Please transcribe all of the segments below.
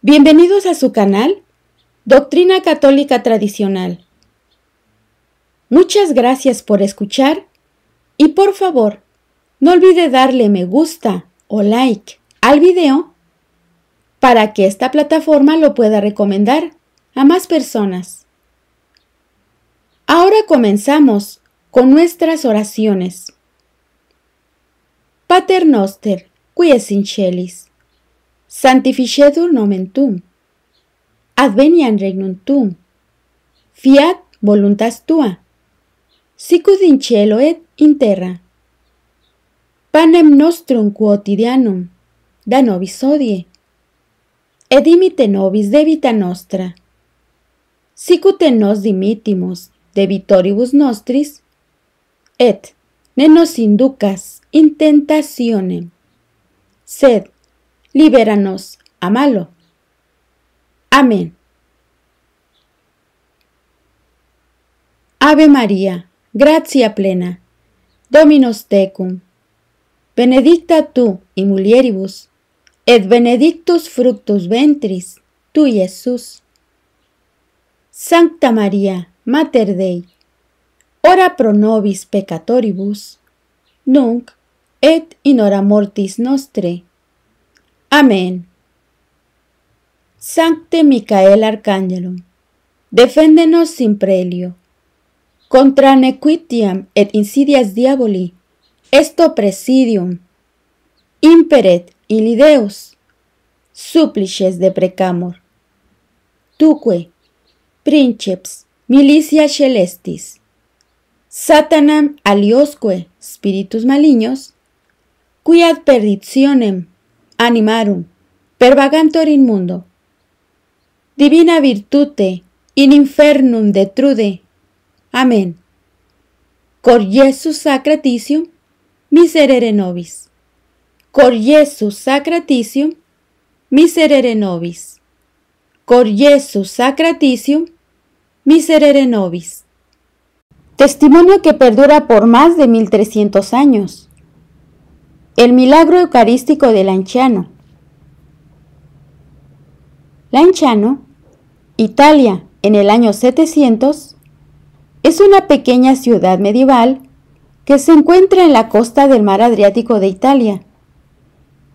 Bienvenidos a su canal, Doctrina Católica Tradicional. Muchas gracias por escuchar y por favor, no olvide darle me gusta o like al video para que esta plataforma lo pueda recomendar a más personas. Ahora comenzamos con nuestras oraciones. Pater noster, qui es in celis, sanctificetur nomen tuum, adveniat regnum tuum, fiat voluntas tua, sicut in cielo et in terra. Panem nostrum quotidianum da nobis hodie, et dimite nobis debita nostra, sicut et nos dimittimus debitoribus nostris, et ne nos inducas in tentationem, sed libéranos a malo. Amén. Ave María, gratia plena, Dominus tecum, benedicta tu in mulieribus, et benedictus fructus ventris tui, Iesus. Sancta María, Mater Dei, ora pro nobis peccatoribus, nunc et in hora mortis nostre. Amén. Sancte Micael Arcángelum, defendenos sin prelio, contra nequitiam et insidias diaboli, esto presidium, imperet illi Deus, supplices deprecamur. Tuque, princeps milicia celestis, Satanam aliosque spiritus malignos, qui ad perditionem animarum pervagantur in mundo, divina virtute in infernum detrude. Amén. Cor Iesus sacratitium miserere nobis. Cor Iesus sacratitium miserere nobis. Cor Iesus sacratitium miserere nobis. Testimonio que perdura por más de 1300 años. El milagro eucarístico de Lanciano. Lanciano, Italia, en el año 700, es una pequeña ciudad medieval que se encuentra en la costa del mar Adriático de Italia,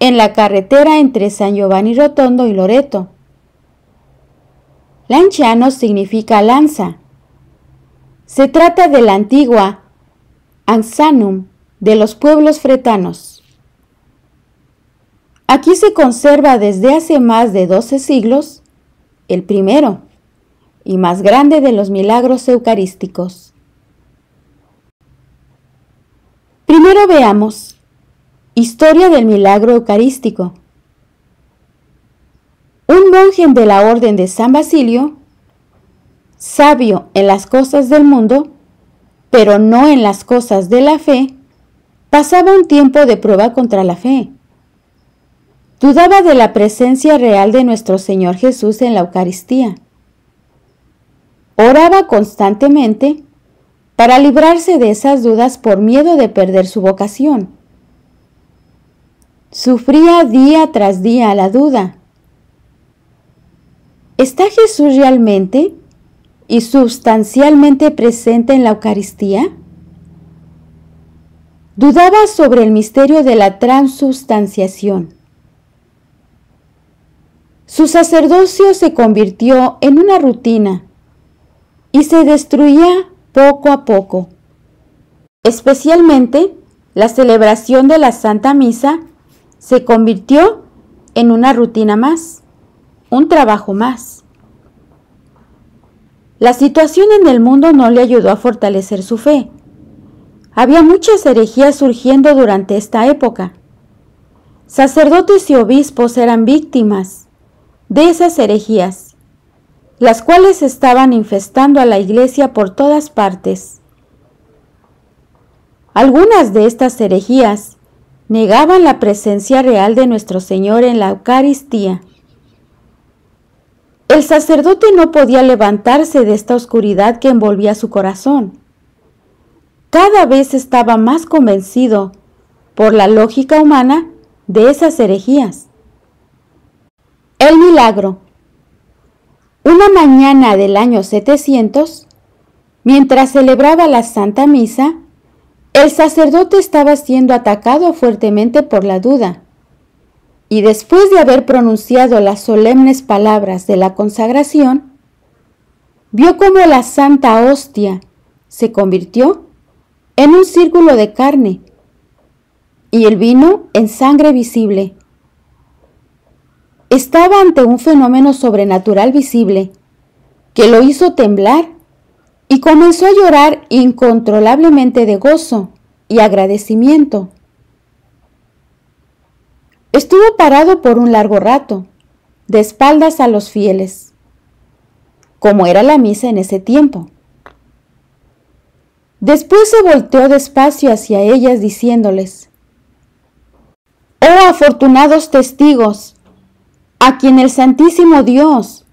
en la carretera entre San Giovanni Rotondo y Loreto. Lanciano significa lanza. Se trata de la antigua Ansanum de los pueblos fretanos. Aquí se conserva desde hace más de 12 siglos el primero y más grande de los milagros eucarísticos. Primero veamos historia del milagro eucarístico. Un monje de la orden de San Basilio, sabio en las cosas del mundo, pero no en las cosas de la fe, pasaba un tiempo de prueba contra la fe. Dudaba de la presencia real de nuestro Señor Jesús en la Eucaristía. Oraba constantemente para librarse de esas dudas por miedo de perder su vocación. Sufría día tras día la duda. ¿Está Jesús realmente y sustancialmente presente en la Eucaristía? Dudaba sobre el misterio de la transubstanciación. Su sacerdocio se convirtió en una rutina y se destruía poco a poco. Especialmente, la celebración de la Santa Misa se convirtió en una rutina más, un trabajo más. La situación en el mundo no le ayudó a fortalecer su fe. Había muchas herejías surgiendo durante esta época. Sacerdotes y obispos eran víctimas de esas herejías, las cuales estaban infestando a la Iglesia por todas partes. Algunas de estas herejías negaban la presencia real de nuestro Señor en la Eucaristía. El sacerdote no podía levantarse de esta oscuridad que envolvía su corazón. Cada vez estaba más convencido por la lógica humana de esas herejías. El milagro. Una mañana del año 700, mientras celebraba la Santa Misa, el sacerdote estaba siendo atacado fuertemente por la duda, y después de haber pronunciado las solemnes palabras de la consagración, vio cómo la Santa Hostia se convirtió en un círculo de carne y el vino en sangre visible. Estaba ante un fenómeno sobrenatural visible que lo hizo temblar y comenzó a llorar incontrolablemente de gozo y agradecimiento. Estuvo parado por un largo rato, de espaldas a los fieles, como era la misa en ese tiempo. Después se volteó despacio hacia ellas diciéndoles: «Oh afortunados testigos, a quien el Santísimo Dios,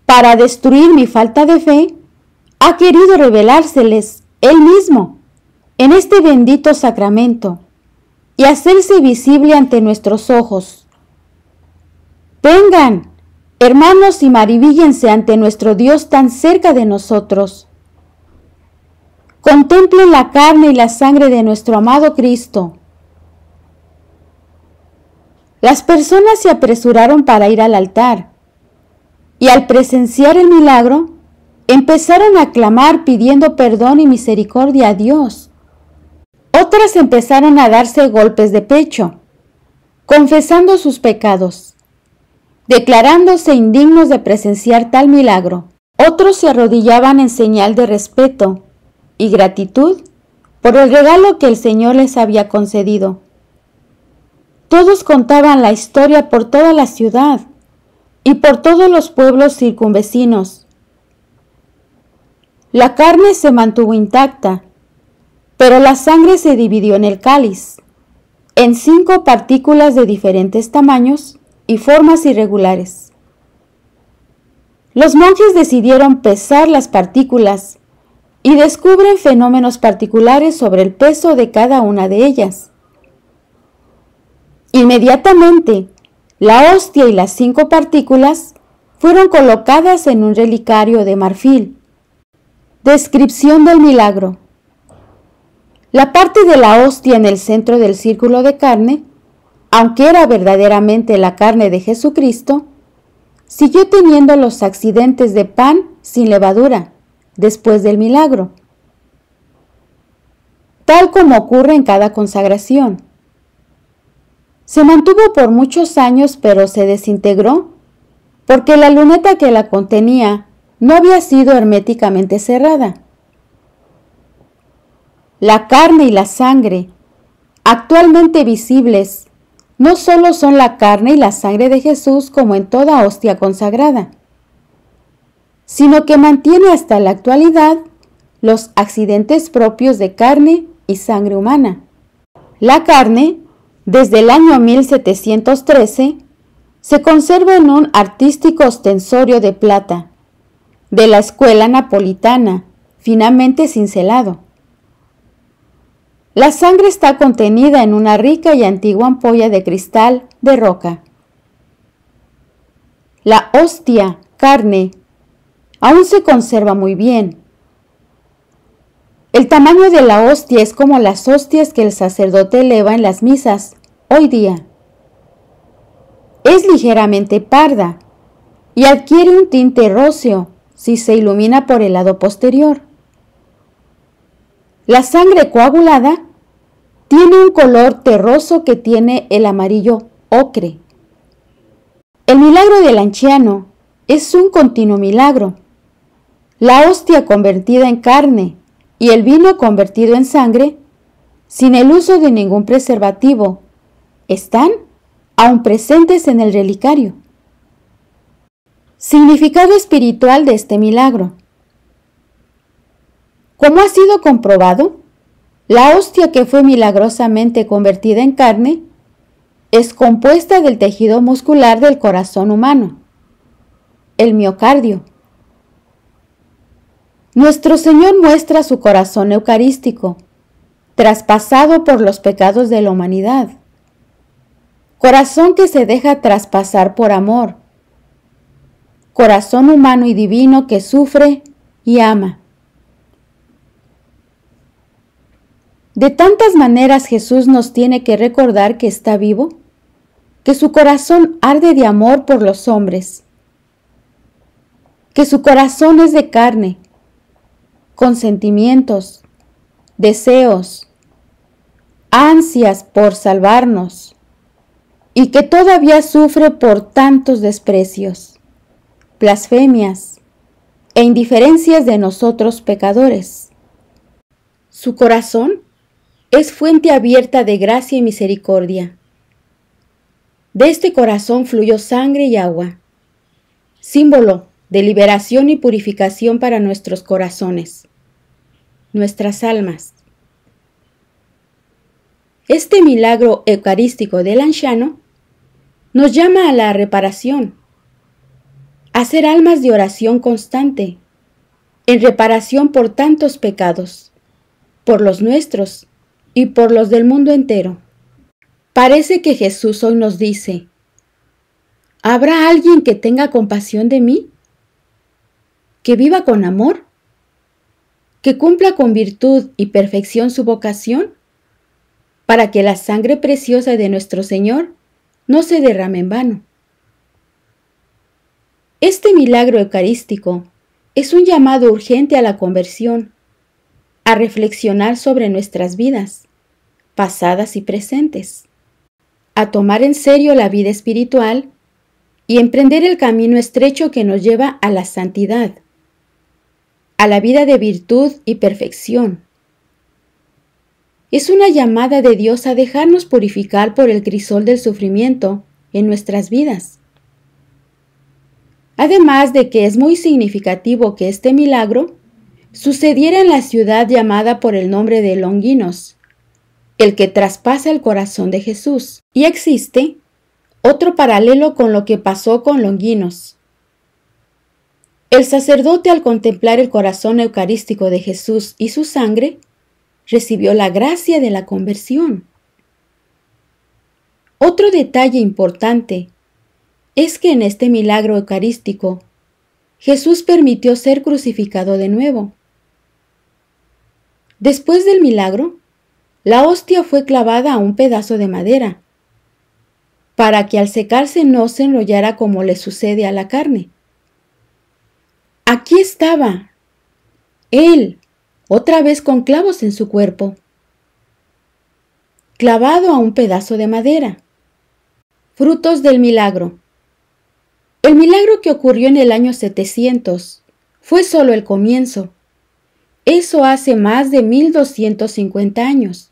para destruir mi falta de fe, ha querido revelárseles Él mismo en este bendito sacramento y hacerse visible ante nuestros ojos. Vengan, hermanos, y maravíllense ante nuestro Dios tan cerca de nosotros. Contemplen la carne y la sangre de nuestro amado Cristo». Las personas se apresuraron para ir al altar y al presenciar el milagro empezaron a clamar pidiendo perdón y misericordia a Dios. Otras empezaron a darse golpes de pecho, confesando sus pecados, declarándose indignos de presenciar tal milagro. Otros se arrodillaban en señal de respeto y gratitud por el regalo que el Señor les había concedido. Todos contaban la historia por toda la ciudad y por todos los pueblos circunvecinos. La carne se mantuvo intacta, pero la sangre se dividió en el cáliz, en 5 partículas de diferentes tamaños y formas irregulares. Los monjes decidieron pesar las partículas y descubren fenómenos particulares sobre el peso de cada una de ellas. Inmediatamente, la hostia y las 5 partículas fueron colocadas en un relicario de marfil. Descripción del milagro. La parte de la hostia en el centro del círculo de carne, aunque era verdaderamente la carne de Jesucristo, siguió teniendo los accidentes de pan sin levadura después del milagro, tal como ocurre en cada consagración. Se mantuvo por muchos años, pero se desintegró porque la luneta que la contenía no había sido herméticamente cerrada. La carne y la sangre, actualmente visibles, no solo son la carne y la sangre de Jesús como en toda hostia consagrada, sino que mantiene hasta la actualidad los accidentes propios de carne y sangre humana. La carne, desde el año 1713, se conserva en un artístico ostensorio de plata, de la escuela napolitana, finamente cincelado. La sangre está contenida en una rica y antigua ampolla de cristal de roca. La hostia, carne, aún se conserva muy bien. El tamaño de la hostia es como las hostias que el sacerdote eleva en las misas hoy día. Es ligeramente parda y adquiere un tinte róseo si se ilumina por el lado posterior. La sangre coagulada tiene un color terroso que tiene el amarillo ocre. El milagro del anciano es un continuo milagro. La hostia convertida en carne y el vino convertido en sangre, sin el uso de ningún preservativo, están aún presentes en el relicario. Significado espiritual de este milagro. Como ha sido comprobado, la hostia que fue milagrosamente convertida en carne es compuesta del tejido muscular del corazón humano, el miocardio. Nuestro Señor muestra su corazón eucarístico, traspasado por los pecados de la humanidad. Corazón que se deja traspasar por amor corazón humano y divino que sufre y ama. De tantas maneras Jesús nos tiene que recordar que está vivo, que su corazón arde de amor por los hombres, que su corazón es de carne, con sentimientos, deseos, ansias por salvarnos, y que todavía sufre por tantos desprecios, blasfemias e indiferencias de nosotros pecadores. Su corazón es fuente abierta de gracia y misericordia. De este corazón fluyó sangre y agua, símbolo de liberación y purificación para nuestros corazones, nuestras almas. Este milagro eucarístico del anciano nos llama a la reparación, a ser almas de oración constante, en reparación por tantos pecados, por los nuestros y por los del mundo entero. Parece que Jesús hoy nos dice: ¿habrá alguien que tenga compasión de mí? ¿Que viva con amor? ¿Que cumpla con virtud y perfección su vocación? Para que la sangre preciosa de nuestro Señor no se derrame en vano. Este milagro eucarístico es un llamado urgente a la conversión, a reflexionar sobre nuestras vidas, pasadas y presentes, a tomar en serio la vida espiritual y emprender el camino estrecho que nos lleva a la santidad, a la vida de virtud y perfección. Es una llamada de Dios a dejarnos purificar por el crisol del sufrimiento en nuestras vidas. Además de que es muy significativo que este milagro sucediera en la ciudad llamada por el nombre de Longinos, el que traspasa el corazón de Jesús. Y existe otro paralelo con lo que pasó con Longinos. El sacerdote, al contemplar el corazón eucarístico de Jesús y su sangre, recibió la gracia de la conversión. Otro detalle importante es que en este milagro eucarístico Jesús permitió ser crucificado de nuevo. Después del milagro, la hostia fue clavada a un pedazo de madera, para que al secarse no se enrollara como le sucede a la carne. Aquí estaba Él, otra vez con clavos en su cuerpo, clavado a un pedazo de madera. Frutos del milagro. El milagro que ocurrió en el año 700 fue solo el comienzo. Eso hace más de 1250 años.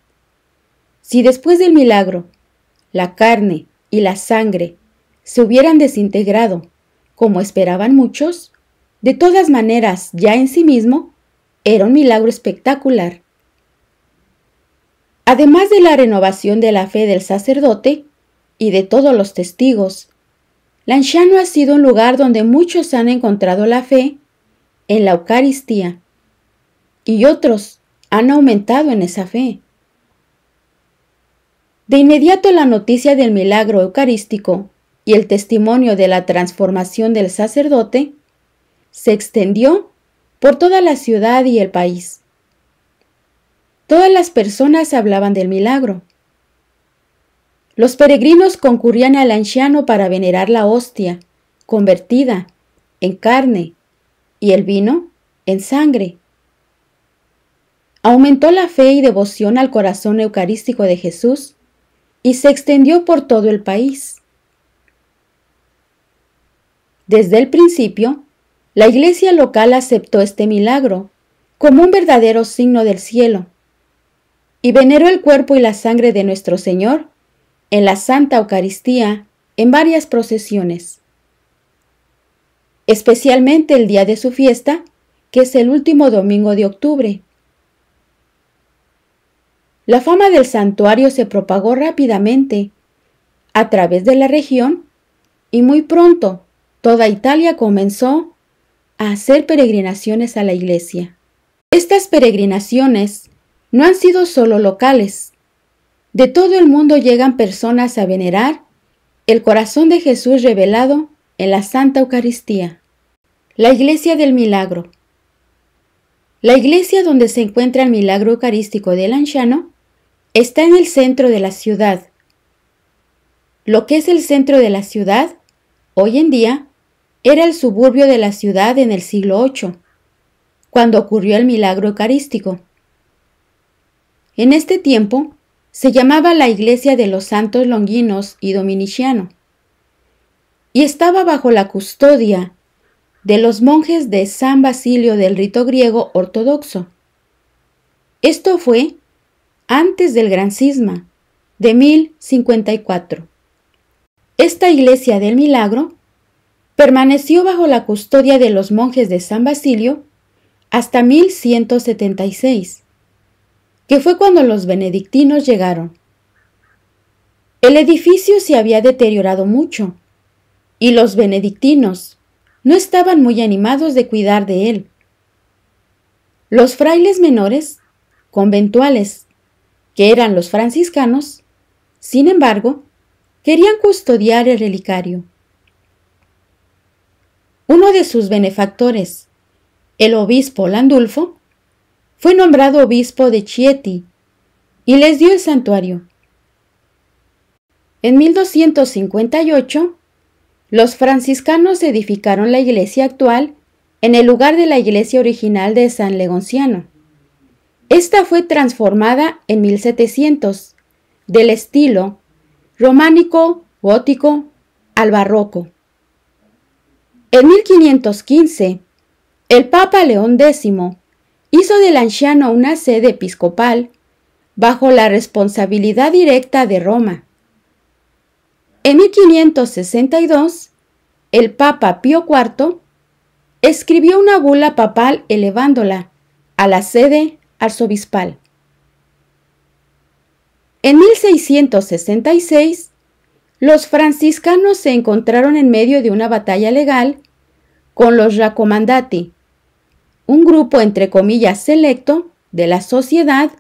Si después del milagro, la carne y la sangre se hubieran desintegrado, como esperaban muchos, de todas maneras, ya en sí mismo, era un milagro espectacular. Además de la renovación de la fe del sacerdote y de todos los testigos, Lanciano ha sido un lugar donde muchos han encontrado la fe en la Eucaristía y otros han aumentado en esa fe. De inmediato la noticia del milagro eucarístico y el testimonio de la transformación del sacerdote se extendió por toda la ciudad y el país. Todas las personas hablaban del milagro. Los peregrinos concurrían al anciano para venerar la hostia, convertida en carne, y el vino en sangre. Aumentó la fe y devoción al corazón eucarístico de Jesús y se extendió por todo el país. Desde el principio, la iglesia local aceptó este milagro como un verdadero signo del cielo y veneró el cuerpo y la sangre de nuestro Señor en la Santa Eucaristía en varias procesiones, especialmente el día de su fiesta, que es el último domingo de octubre. La fama del santuario se propagó rápidamente a través de la región y muy pronto toda Italia comenzó a hacer peregrinaciones a la iglesia. Estas peregrinaciones no han sido solo locales. De todo el mundo llegan personas a venerar el corazón de Jesús revelado en la Santa Eucaristía. La Iglesia del Milagro. La iglesia donde se encuentra el milagro eucarístico de Lanciano está en el centro de la ciudad. Lo que es el centro de la ciudad, hoy en día, era el suburbio de la ciudad en el siglo VIII, cuando ocurrió el milagro eucarístico. En este tiempo, se llamaba la Iglesia de los Santos Longinos y Dominiciano, y estaba bajo la custodia de los monjes de San Basilio del rito griego ortodoxo. Esto fue antes del Gran Cisma de 1054. Esta Iglesia del Milagro permaneció bajo la custodia de los monjes de San Basilio hasta 1176, que fue cuando los benedictinos llegaron. El edificio se había deteriorado mucho y los benedictinos no estaban muy animados de cuidar de él. Los frailes menores, conventuales, que eran los franciscanos, sin embargo, querían custodiar el relicario. Uno de sus benefactores, el obispo Landulfo, fue nombrado obispo de Chieti y les dio el santuario. En 1258, los franciscanos edificaron la iglesia actual en el lugar de la iglesia original de San Legonciano. Esta fue transformada en 1700, del estilo románico, gótico al barroco. En 1515, el Papa León X hizo de Lanciano una sede episcopal bajo la responsabilidad directa de Roma. En 1562, el Papa Pío IV escribió una bula papal elevándola a la sede arzobispal. En 1666, los franciscanos se encontraron en medio de una batalla legal con los Racomandati, un grupo entre comillas selecto de la sociedad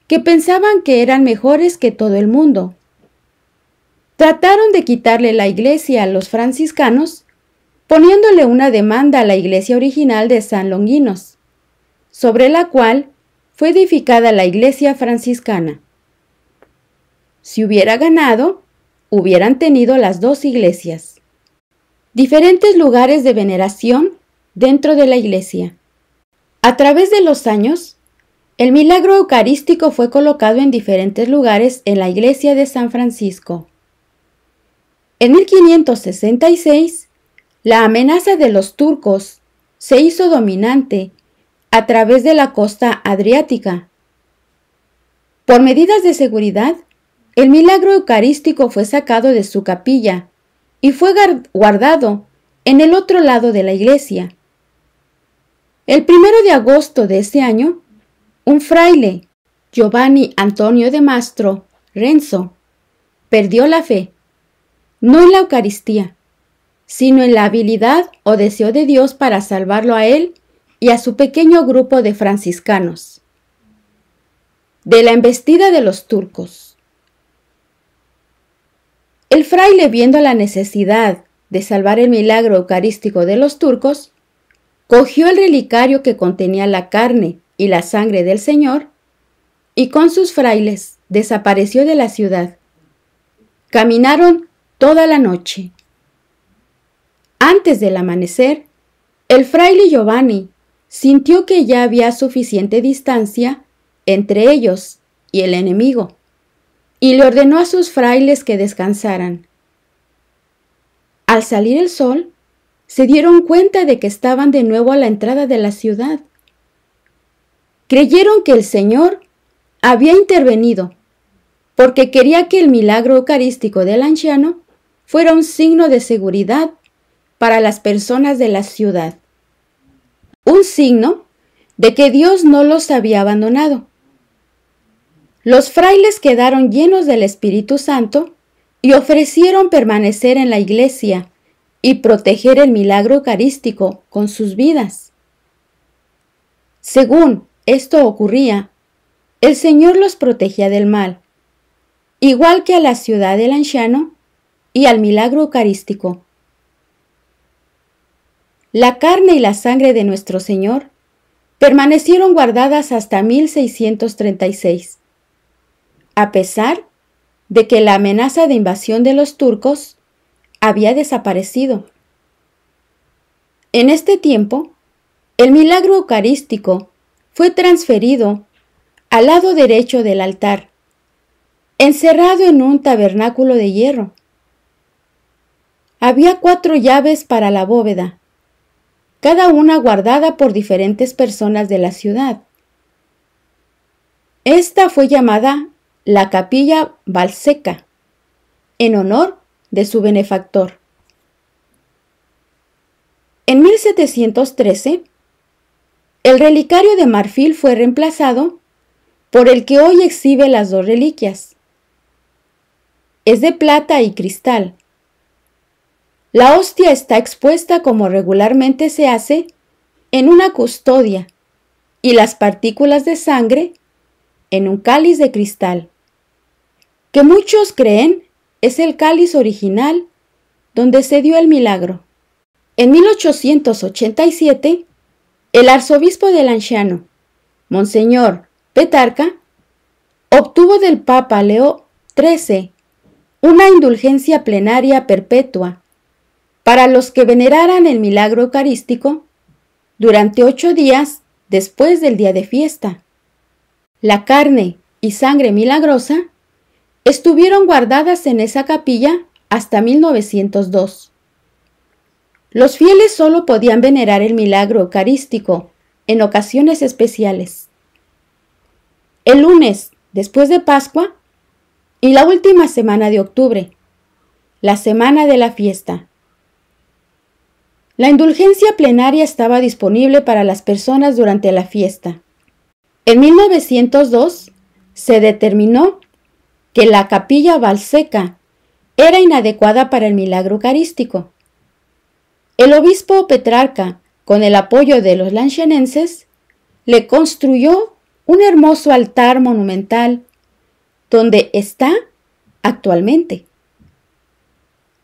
que pensaban que eran mejores que todo el mundo. Trataron de quitarle la iglesia a los franciscanos, poniéndole una demanda a la iglesia original de San Longinos, sobre la cual fue edificada la iglesia franciscana. Si hubiera ganado, hubieran tenido las dos iglesias. Diferentes lugares de veneración dentro de la iglesia. A través de los años, el milagro eucarístico fue colocado en diferentes lugares en la iglesia de San Francisco. En 1566, la amenaza de los turcos se hizo dominante a través de la costa adriática. Por medidas de seguridad, el milagro eucarístico fue sacado de su capilla y fue guardado en el otro lado de la iglesia. El 1 de agosto de ese año, un fraile, Giovanni Antonio de Mastro Renzo, perdió la fe, no en la Eucaristía, sino en la habilidad o deseo de Dios para salvarlo a él y a su pequeño grupo de franciscanos de la embestida de los turcos. El fraile, viendo la necesidad de salvar el milagro eucarístico de los turcos, cogió el relicario que contenía la carne y la sangre del Señor y con sus frailes desapareció de la ciudad. Caminaron toda la noche. Antes del amanecer, el fraile Giovanni sintió que ya había suficiente distancia entre ellos y el enemigo, y le ordenó a sus frailes que descansaran. Al salir el sol, se dieron cuenta de que estaban de nuevo a la entrada de la ciudad. Creyeron que el Señor había intervenido, porque quería que el milagro eucarístico del anciano fuera un signo de seguridad para las personas de la ciudad. Un signo de que Dios no los había abandonado. Los frailes quedaron llenos del Espíritu Santo y ofrecieron permanecer en la iglesia y proteger el milagro eucarístico con sus vidas. Según esto ocurría, el Señor los protegía del mal, igual que a la ciudad del anciano y al milagro eucarístico. la carne y la sangre de nuestro Señor permanecieron guardadas hasta 1636, a pesar de que la amenaza de invasión de los turcos había desaparecido. En este tiempo, el milagro eucarístico fue transferido al lado derecho del altar, encerrado en un tabernáculo de hierro. Había 4 llaves para la bóveda, cada una guardada por diferentes personas de la ciudad. Esta fue llamada la Capilla Valseca, en honor de su benefactor. En 1713, el relicario de marfil fue reemplazado por el que hoy exhibe las 2 reliquias. Es de plata y cristal. La hostia está expuesta como regularmente se hace en una custodia y las partículas de sangre en un cáliz de cristal, que muchos creen es el cáliz original donde se dio el milagro. En 1887, el arzobispo de Lanciano, Monseñor Petrarca, obtuvo del Papa Leo XIII una indulgencia plenaria perpetua para los que veneraran el milagro eucarístico durante 8 días después del día de fiesta. La carne y sangre milagrosa estuvieron guardadas en esa capilla hasta 1902. Los fieles solo podían venerar el milagro eucarístico en ocasiones especiales. El lunes después de Pascua y la última semana de octubre, la semana de la fiesta. La indulgencia plenaria estaba disponible para las personas durante la fiesta. En 1902 se determinó que la Capilla Valseca era inadecuada para el milagro eucarístico. El obispo Petrarca, con el apoyo de los lancianenses, le construyó un hermoso altar monumental donde está actualmente.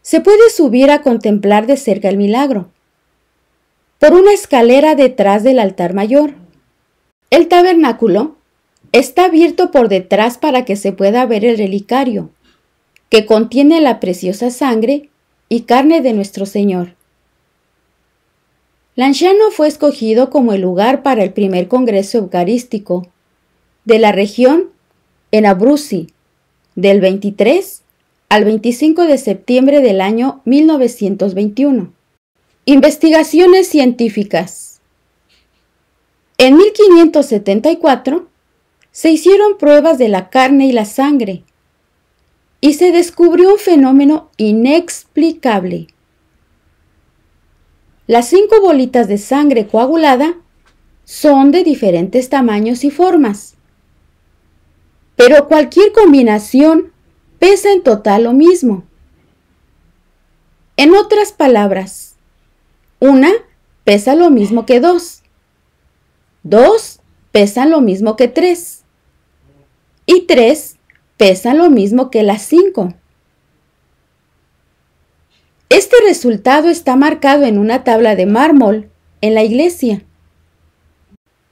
Se puede subir a contemplar de cerca el milagro por una escalera detrás del altar mayor. El tabernáculo está abierto por detrás para que se pueda ver el relicario, que contiene la preciosa sangre y carne de nuestro Señor. Lanciano fue escogido como el lugar para el primer congreso eucarístico de la región en Abruzzi, del 23 al 25 de septiembre del año 1921. Investigaciones científicas. En 1574 se hicieron pruebas de la carne y la sangre y se descubrió un fenómeno inexplicable. Las 5 bolitas de sangre coagulada son de diferentes tamaños y formas, pero cualquier combinación pesa en total lo mismo. En otras palabras, una pesa lo mismo que 2, 2 pesan lo mismo que 3 y 3 pesan lo mismo que las 5. Este resultado está marcado en una tabla de mármol en la iglesia.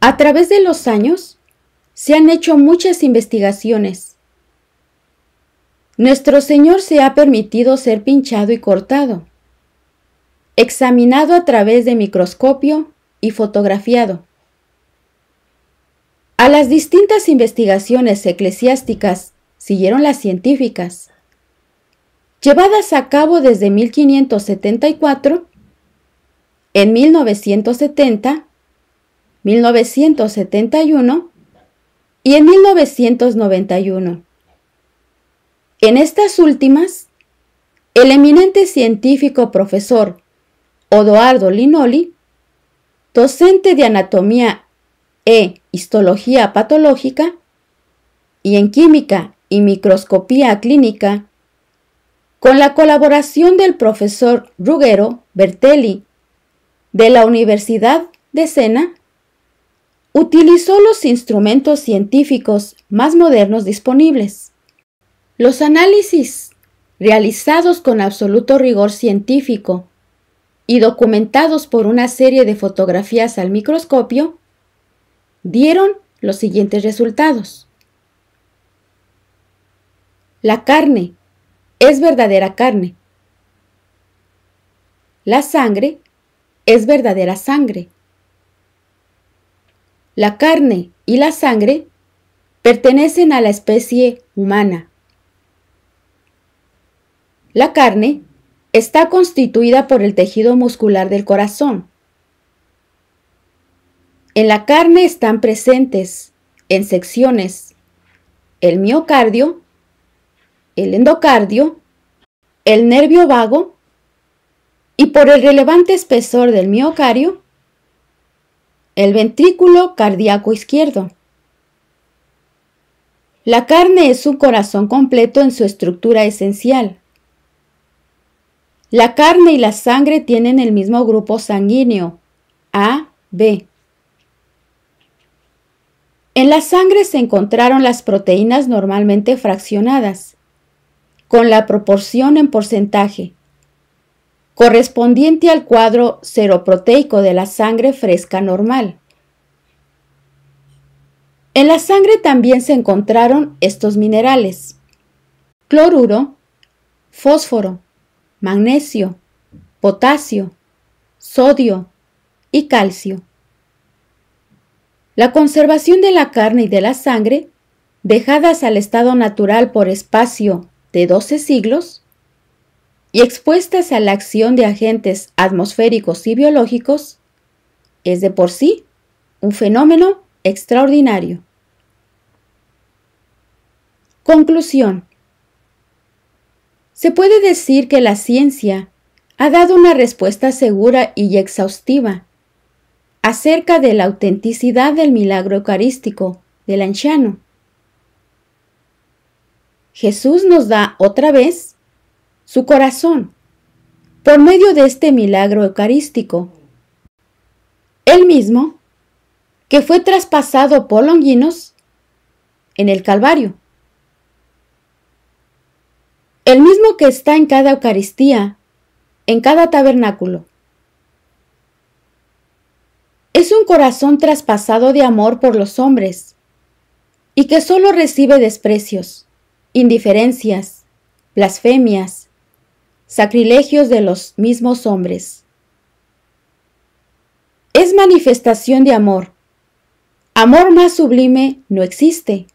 A través de los años, se han hecho muchas investigaciones. Nuestro Señor se ha permitido ser pinchado y cortado, examinado a través de microscopio y fotografiado. A las distintas investigaciones eclesiásticas siguieron las científicas, llevadas a cabo desde 1574, en 1970, 1971 y en 1991. En estas últimas, el eminente científico profesor Odoardo Linoli, docente de anatomía e histología patológica y en química y microscopía clínica, con la colaboración del profesor Ruggero Bertelli de la Universidad de Siena, utilizó los instrumentos científicos más modernos disponibles. Los análisis, realizados con absoluto rigor científico y documentados por una serie de fotografías al microscopio, dieron los siguientes resultados. La carne es verdadera carne. La sangre es verdadera sangre. La carne y la sangre pertenecen a la especie humana. La carne está constituida por el tejido muscular del corazón. En la carne están presentes, en secciones, el miocardio, el endocardio, el nervio vago y por el relevante espesor del miocardio, el ventrículo cardíaco izquierdo. La carne es un corazón completo en su estructura esencial. La carne y la sangre tienen el mismo grupo sanguíneo, AB. En la sangre se encontraron las proteínas normalmente fraccionadas, con la proporción en porcentaje, correspondiente al cuadro seroproteico de la sangre fresca normal. En la sangre también se encontraron estos minerales: cloruro, fósforo, magnesio, potasio, sodio y calcio. La conservación de la carne y de la sangre, dejadas al estado natural por espacio de 12 siglos y expuestas a la acción de agentes atmosféricos y biológicos, es de por sí un fenómeno extraordinario. Conclusión. Se puede decir que la ciencia ha dado una respuesta segura y exhaustiva acerca de la autenticidad del milagro eucarístico del anciano. Jesús nos da otra vez su corazón por medio de este milagro eucarístico. Él mismo, que fue traspasado por Longinos en el Calvario. El mismo que está en cada Eucaristía, en cada tabernáculo. Es un corazón traspasado de amor por los hombres y que solo recibe desprecios, indiferencias, blasfemias, sacrilegios de los mismos hombres. Es manifestación de amor. Amor más sublime no existe.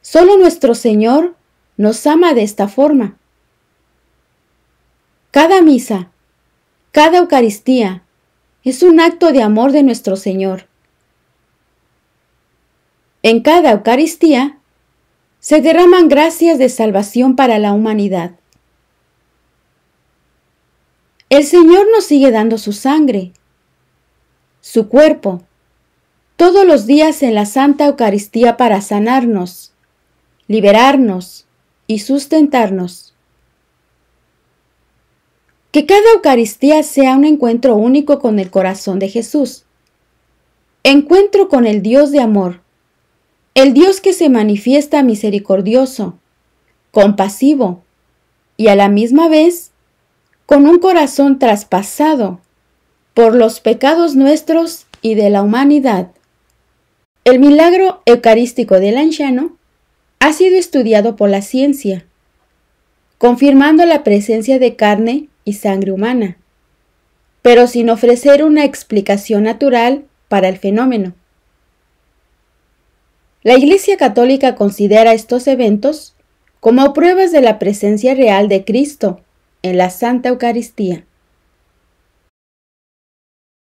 Solo nuestro Señor nos ama de esta forma. Cada misa, cada Eucaristía, es un acto de amor de nuestro Señor. En cada Eucaristía se derraman gracias de salvación para la humanidad. El Señor nos sigue dando su sangre, su cuerpo, todos los días en la Santa Eucaristía para sanarnos, liberarnos y sustentarnos. Que cada Eucaristía sea un encuentro único con el corazón de Jesús. Encuentro con el Dios de amor, el Dios que se manifiesta misericordioso, compasivo y a la misma vez con un corazón traspasado por los pecados nuestros y de la humanidad. El milagro eucarístico del anciano ha sido estudiado por la ciencia, confirmando la presencia de carne y sangre humana, pero sin ofrecer una explicación natural para el fenómeno. La Iglesia Católica considera estos eventos como pruebas de la presencia real de Cristo en la Santa Eucaristía.